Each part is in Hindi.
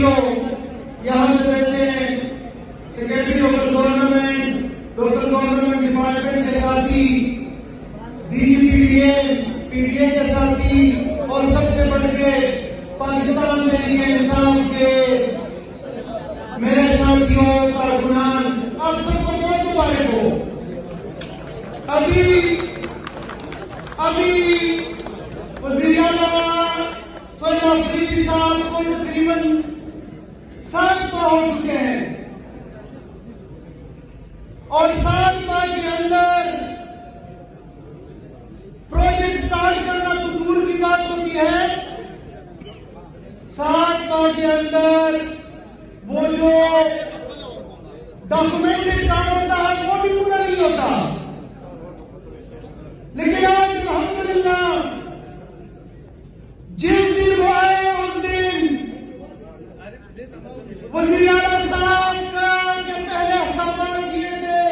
साथियों, यहाँ पे बैठे सेक्रेटरी लोकल गवर्नमेंट डिपार्टमेंट के साथी, डीजीपीडीए, पीडीए के साथी और सबसे बढ़ के पाकिस्तान में इंसाफ के मेरे साथियों कारकुनान, आप सबको बहुत मुबारक हो। अभी वज़ीर आला फरीदी साहब को तकरीबन 7 माह हो चुके हैं और 7 माह के अंदर प्रोजेक्ट स्टार्ट करना तो दूर की बात होती है, 7 माह के अंदर वो जो डॉक्यूमेंटेड काम होता है वो भी पूरा नहीं होता। लेकिन आज अल्हम्दुलिल्लाह जिस दिन वो आए उस दिन वज़ीर आला साहब का जो पहले अहकाम किए थे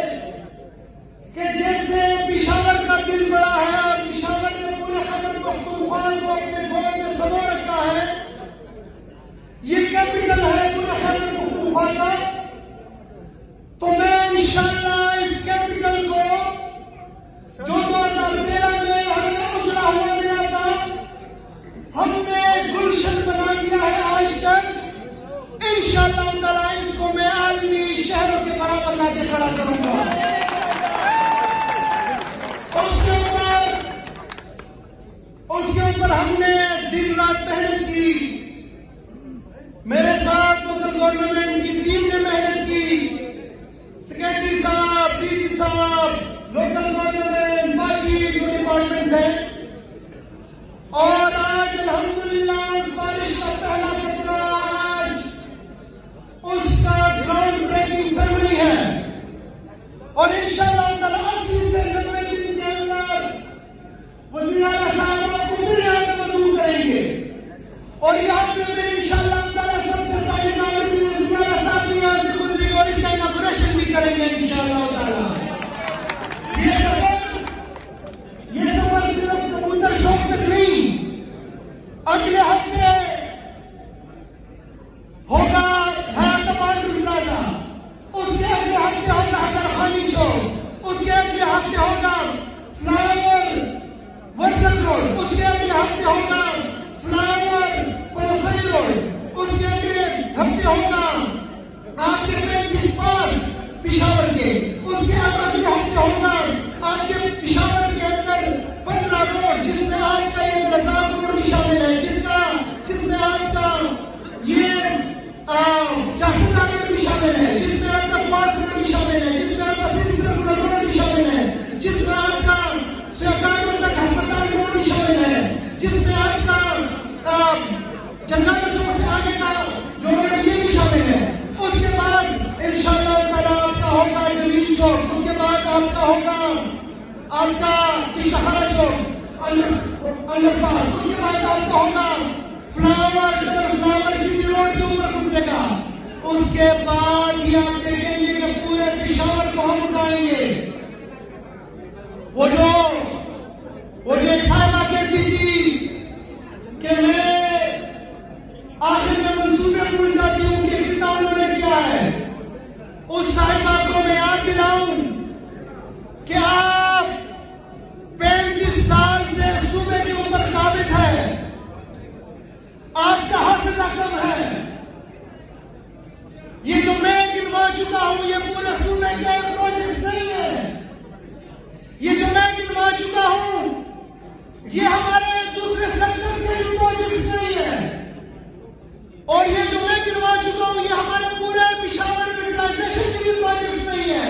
कि जैसे पिशावर का दिल बड़ा है और पिशावर ने पूरे खैबर पख्तूनख्वा को अपने गोद में समा रखा है, ये कैपिटल है पूरे खैबर पख्तूनख्वा का। तो मैं इंशाअल्लाह इस कैपिटल को जो 2013 में हमने उजड़ा हुआ दिया था, हमने गुलशन बना दिया है आज तक। इंशाअल्लाह ताला इसको मैं आलमी शहरों के बराबर लाके खड़ा करूंगा। उसके ऊपर हमने दिन रात मेहनत की, मेरे साथ लोकल गवर्नमेंट की टीम ने मेहनत की, सेक्रेटरी साहब, डीजी साहब, लोकल गवर्नमेंट, बाकी जो डिपार्टमेंट्स हैं। और आज अल्हम्दुलिल्लाह बारिश का पहला कतरा आज उसका ग्राउंड ब्रेकिंग सेरेमनी है और इंशाअल्लाह ताला 80 से 90 दिन के अंदर वज़ीर आला साहब आपको फिर यहाँ पे मदऊ करेंगे और यहाँ पे मैं इंशाअल्लाह ताला सबसे पहले वज़ीर आला साहब भी यहाँ से गुजरेंगे और इसका इनॉग्रेशन भी करेंगे इंशाअल्लाह ताला। ये सफर सिर्फ कबूतर शौक तक नहीं, अगले हफ्ते होगा कमांडर प्लाजा, उसके अगले हफ्ते होगा हैदरखानी चौक, उसके अगले हफ्ते होगा फ्लाईओवर वर्जन रोड, उसके अगले हफ्ते होगा फ्लाईओवर कोसई रोड, उसके अगले हफ्ते होगा आपके 35 पार्क पिशावर के, उसके अगले हफ्ते होगा आपके पिशावर के अंदर 15 रोड जिसमें आपका ये लद्दाख रोड भी शामिल है, जिसमें आपका ये चाहता रोड भी शामिल है, जिसमें आपका पार्क रोड भी शामिल है, जिसमें आपका सिटी रोड भी शामिल है, जिसमें आपका सहकारी तक अस्पताल रोड भी शामिल है, जिसमें आपका जंगल चौक से आगे का जो रोड है ये भी शामिल है। उसके बाद इंशाअल्लाह ताला आपका होगा जमीन चौक, उसके बाद आपका होगा आपका पिशाहरा चौक अंडरपास, उसके बाद आपका होगा फ्लावर की रोड के ऊपर गुजरेगा। उसके बाद ये आप देखेंगे कि पूरे पिशावर को हम उठाएंगे। वो जो साहिबा कहती थी कि मैं आखिर में मंसूबे भूल जाती हूँ कि कितना उन्होंने किया है, उस साहिबा को मैं याद दिलाऊं कि आप 35 साल से सूबे के ऊपर काबिज है, आपका हाफिजा कम है। ये जो मैं गिनवा चुका हूं ये पूरे सूबे के प्रोजेक्ट नहीं है, ये जो मैं गिनवा चुका हूं ये हमारे दूसरे सेक्टर के प्रोजेक्ट नहीं है, और ये जो मैं गिनवा चुका हूं ये हमारे पूरे पिशावर यूटिलाइजेशन के भी प्रोजेक्ट नहीं है।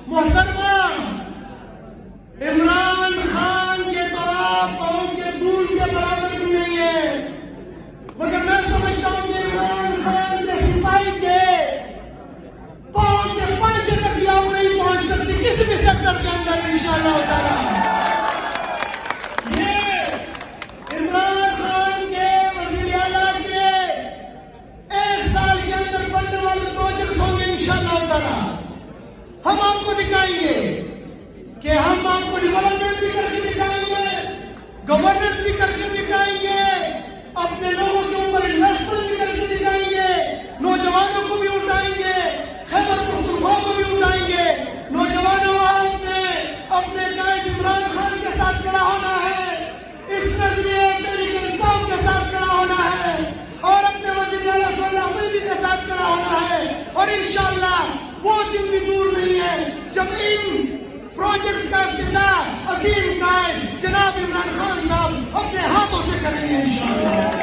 मोहतरमा इमरान खान के पास कौम के दूर के बराबर भी नहीं है, मगर मैं समझता हूं कि इमरान खान के सिपाही के पांव के पंचे तक याव नहीं पहुंच सकती किसी भी सेक्टर के अंदर इंशाअल्लाह ताला। ये इमरान खान के वज़ीर आला के 1 साल के अंदर बनने वाले प्रोजेक्ट होंगे इंशाअल्लाह ताला। हम आपको दिखाएंगे कि हम आपको डेवलपमेंट भी करके दिखाएंगे, गवर्नेंस भी करके दिखाएंगे, अपने लोगों के ऊपर इन्वेस्टमेंट भी करके दिखाएंगे से करेंगे इंशाअल्लाह।